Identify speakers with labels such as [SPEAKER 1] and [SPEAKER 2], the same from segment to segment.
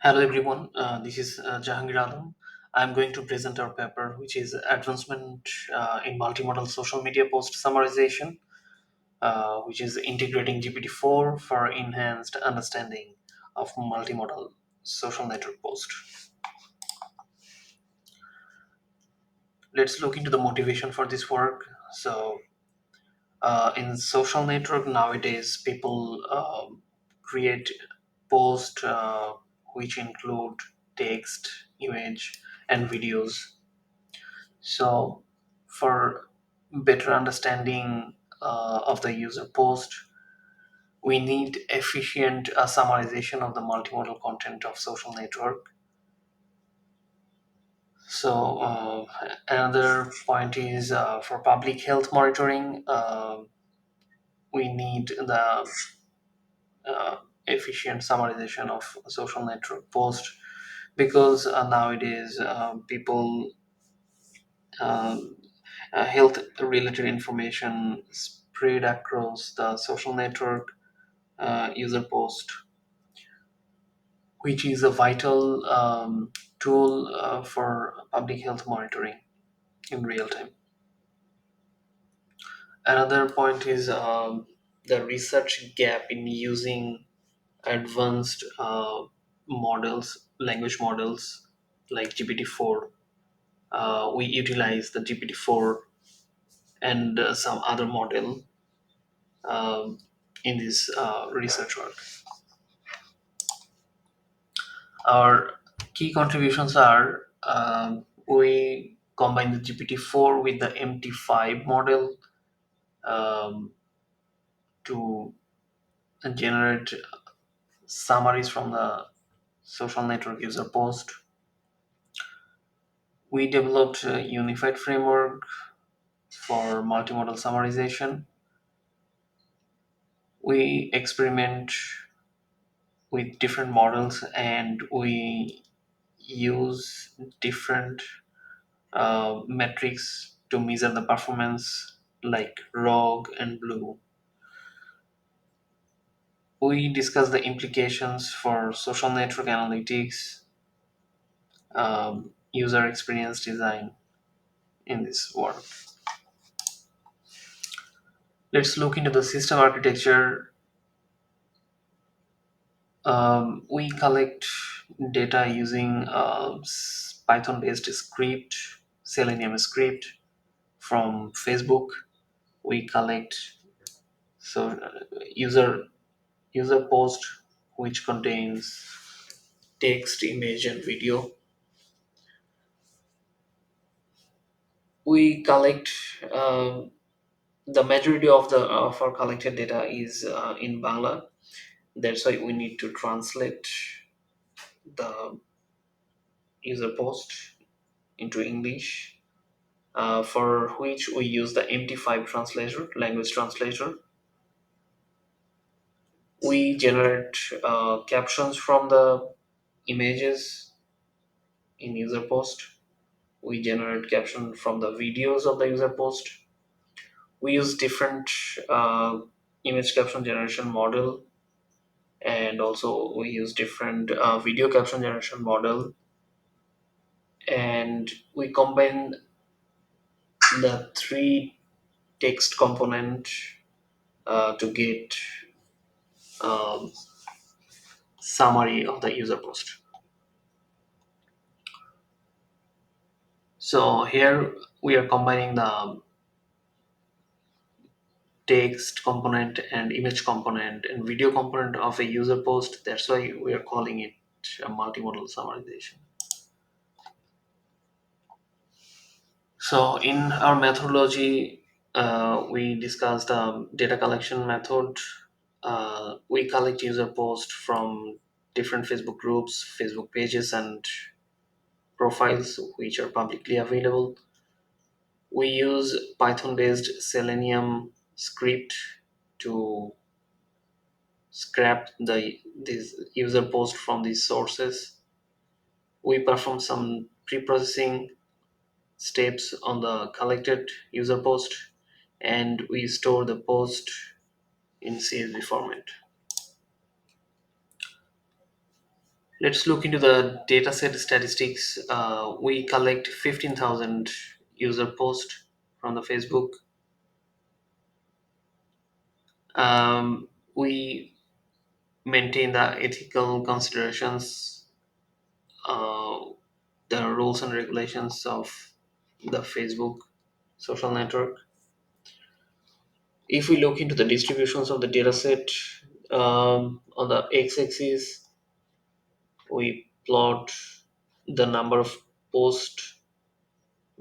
[SPEAKER 1] Hello everyone, this is Jahangir Alam. I'm going to present our paper, which is Advancement in Multimodal Social Media Post Summarization, which is integrating GPT-4 for enhanced understanding of multimodal social network post. Let's look into the motivation for this work. In social network nowadays, people create posts which include text, image, and videos. So, for better understanding of the user post, we need efficient summarization of the multimodal content of social network. Another point is for public health monitoring, we need the uh, efficient summarization of social network post because nowadays people um, health related information spread across the social network user post, which is a vital tool for public health monitoring in real time. Another point is the research gap in using advanced models, language models like GPT-4. We utilize the GPT-4 and some other model um, in this research work. Our key contributions are we combine the GPT-4 with the MT5 model um, to generate summaries from the social network user post. We developed a unified framework for multimodal summarization. We experiment with different models and we use different metrics to measure the performance like ROG and Blue. We discuss the implications for social network analytics, user experience design in this work. Let's look into the system architecture. We collect data using Python-based script, Selenium script from Facebook. We collect user post which contains text, image, and video. We collect the majority of our collected data is in Bangla. That's why we need to translate the user post into English, for which we use the MT5 translator, language translator. We generate captions from the images in user post. We generate caption from the videos of the user post. We use different uh, image caption generation model, and also we use different video caption generation model, and we combine the three text component to get um, summary of the user post. So here we are combining the text component and image component and video component of a user post. That's why we are calling it a multimodal summarization. So in our methodology, we discussed data collection method. We collect user posts from different Facebook groups, Facebook pages, and profiles which are publicly available. We use Python-based Selenium script to scrap these user posts from these sources. We perform some pre-processing steps on the collected user post, and we store the post in CSV format. Let's look into the dataset statistics. We collect 15,000 user posts from the Facebook. We maintain the ethical considerations, uh, the rules and regulations of the Facebook social network. If we look into the distributions of the dataset, on the x-axis, we plot the number of posts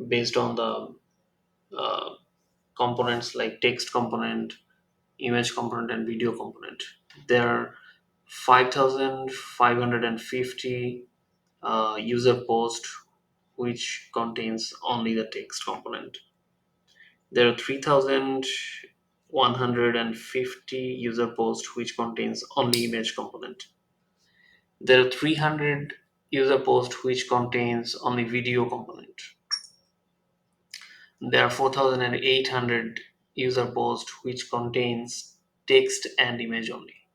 [SPEAKER 1] based on the uh, components like text component, image component, and video component. There are 5,550 user post which contains only the text component. There are 3,150 user post which contains only image component. There are 300 user post which contains only video component. There are 4,800 user post which contains text and image only.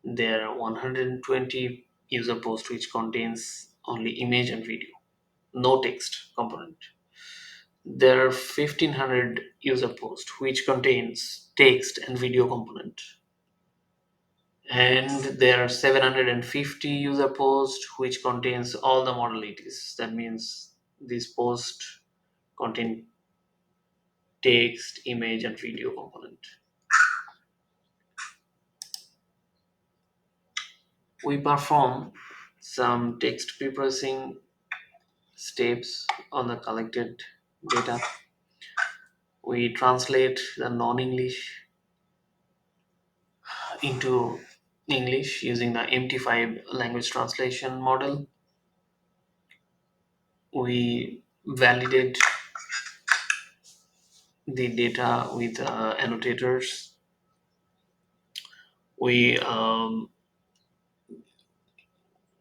[SPEAKER 1] There are 120 user post which contains only image and video, no text component. There are 1,500 user post which contains text and video component. And there are 750 user post which contains all the modalities. That means this post contain text, image, and video component. We perform some text preprocessing steps on the collected data. We translate the non-English into English using the MT5 language translation model. We validate the data with annotators. We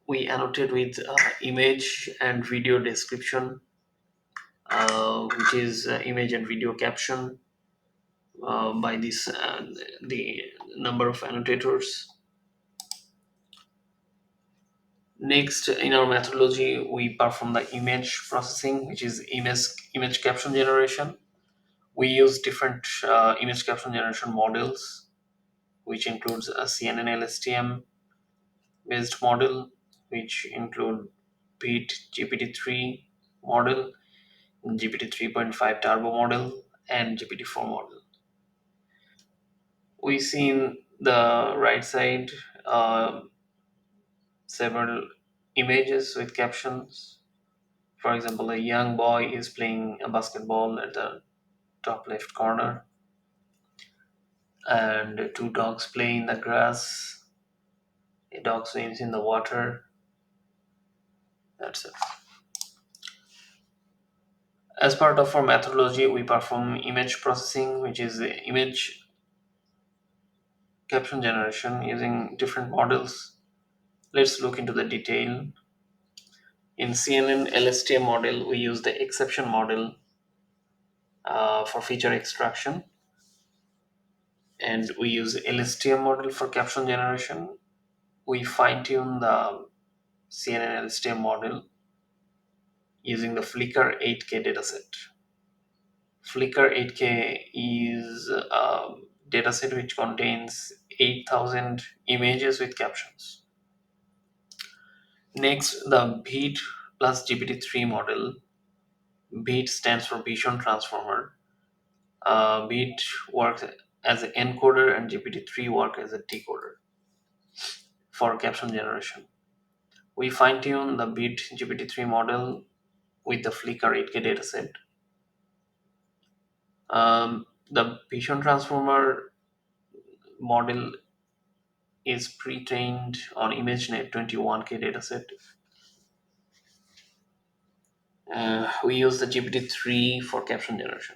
[SPEAKER 1] we annotate with image and video description, which is image and video caption by this the number of annotators. Next, in our methodology, we perform the image processing, which is image caption generation. We use different image caption generation models, which includes a CNN LSTM based model, which include BEAT GPT-3 model, GPT 3.5 turbo model, and GPT-4 model. We see in the right side several images with captions. For example, a young boy is playing a basketball at the top left corner, and two dogs play in the grass. A dog swims in the water. That's it. As part of our methodology, we perform image processing, which is the image caption generation using different models. Let's look into the detail. In CNN LSTM model, we use the exception model for feature extraction, and we use LSTM model for caption generation. We fine tune the CNN LSTM model using the Flickr 8K dataset. Flickr 8K is a dataset which contains 8,000 images with captions. Next, the BEAT plus GPT-3 model. BEAT stands for Vision Transformer. BEAT works as an encoder and GPT-3 work as a decoder for caption generation. We fine-tune the BEAT GPT-3 model with the Flickr 8K dataset. The Vision Transformer model is pre-trained on ImageNet 21K dataset. We use the GPT-3 for caption generation.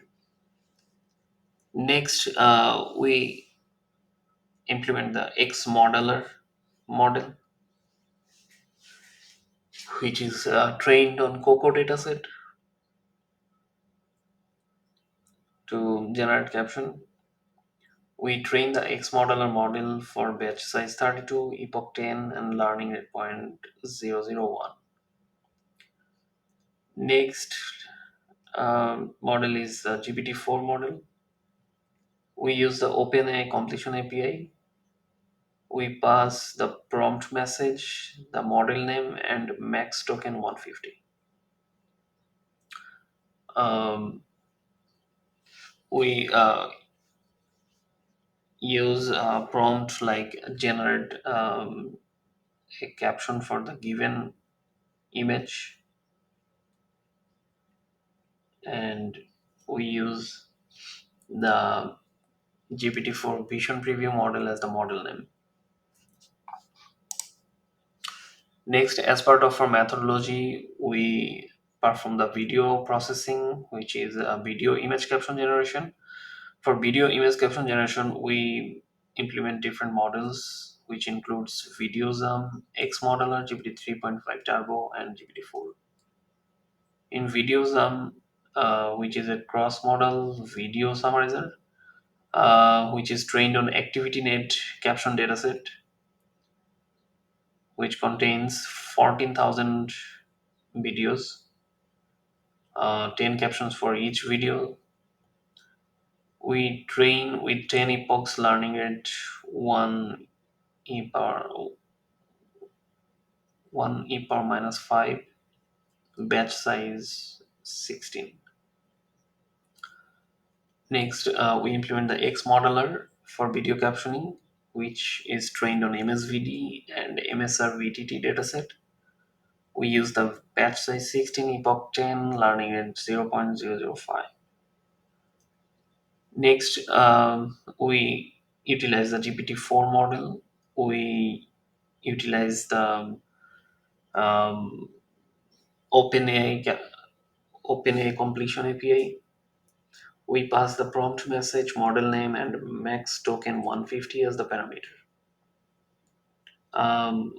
[SPEAKER 1] Next, we implement the X modeler model, which is trained on Coco dataset to generate caption. We train the X modeler model for batch size 32, epoch 10, and learning rate point 001. Next model is the GPT-4 model. We use the OpenAI completion API. We pass the prompt message, the model name, and max token 150. Um, we use prompt like generate a caption for the given image, and we use the GPT-4 Vision Preview model as the model name. Next, as part of our methodology, we perform the video processing, which is a video image caption generation. For video image caption generation, we implement different models, which includes Videosum, X Modeler, GPT 3.5 Turbo, and GPT-4. In Videosum, which is a cross-model video summarizer, which is trained on ActivityNet caption dataset, which contains 14,000 videos, 10 captions for each video. We train with 10 epochs learning at 1 e power 1 e power minus 5, batch size 16. Next, we implement the X modeler for video captioning, which is trained on MSVD and MSRVTT dataset. We use the batch size 16, epoch 10, learning at 0.005. Next, we utilize the GPT-4 model. We utilize the um, OpenAI OpenAI completion API. We pass the prompt message, model name, and max token 150 as the parameter.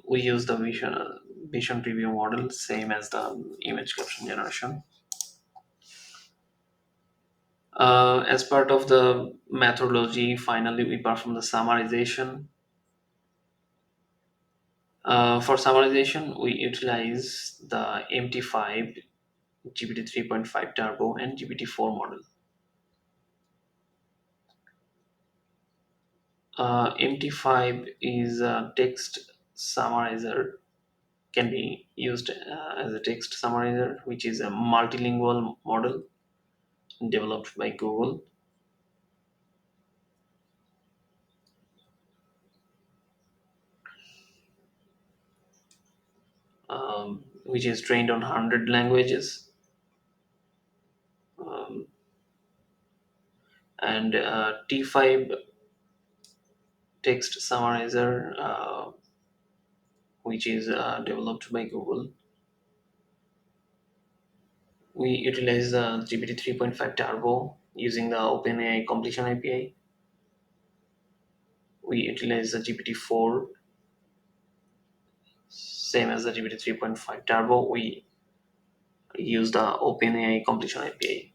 [SPEAKER 1] We use the vision preview model, same as the image caption generation. As part of the methodology, finally, we perform the summarization. For summarization, we utilize the MT5, GPT 3.5 Turbo, and GPT-4 model. MT5 is a text summarizer, can be used as a text summarizer, which is a multilingual model developed by Google. Which is trained on 100 languages. Um, and T5 text summarizer, which is developed by Google. We utilize the GPT 3.5 Turbo using the OpenAI completion API. We utilize the GPT-4, same as the GPT 3.5 Turbo. We use the OpenAI completion API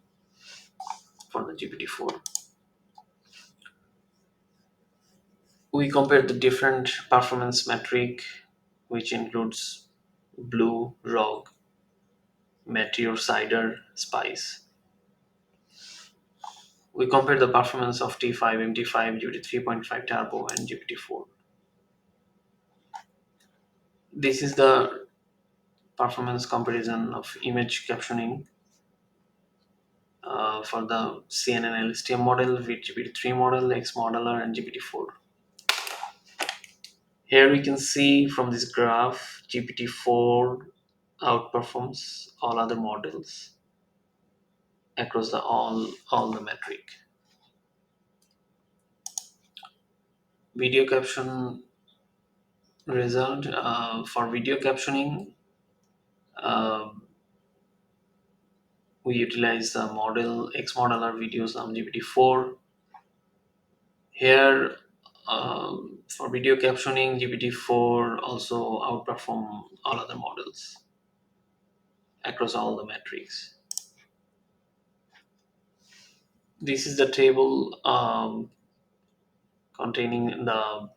[SPEAKER 1] for the GPT-4. We compare the different performance metric, which includes blue, rogue, meteor, cider, spice. We compare the performance of T5, MT5, GPT 3.5 Turbo, and GPT-4. This is the performance comparison of image captioning for the CNN LSTM model with GPT-3 model, X modeler, and GPT-4. Here we can see from this graph, GPT-4 outperforms all other models across all the metric. Video caption result, for video captioning, um, we utilize the model X modeler videos on GPT-4. Here, for video captioning, GPT-4 also outperform all other models across all the metrics. This is the table containing the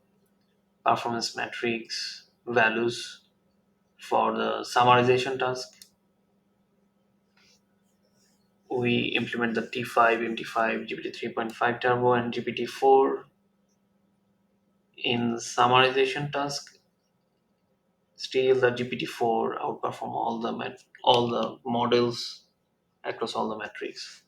[SPEAKER 1] performance metrics values for the summarization task. We implement the T5, MT5, GPT 3.5 Turbo, and GPT4 in summarization task. Still, the GPT4 outperform all the models across all the metrics.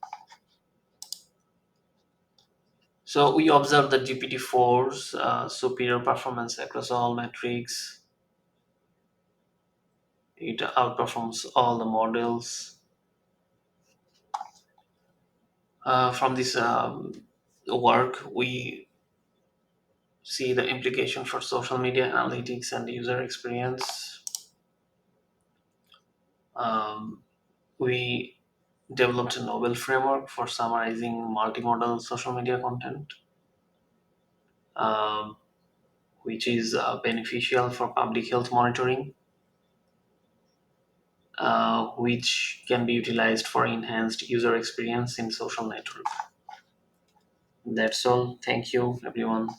[SPEAKER 1] So we observe the GPT-4's superior performance across all metrics. It outperforms all the models. From this work, we see the implication for social media analytics and user experience. Um, we developed a novel framework for summarizing multimodal social media content, um, which is beneficial for public health monitoring, which can be utilized for enhanced user experience in social network. That's all. Thank you, everyone.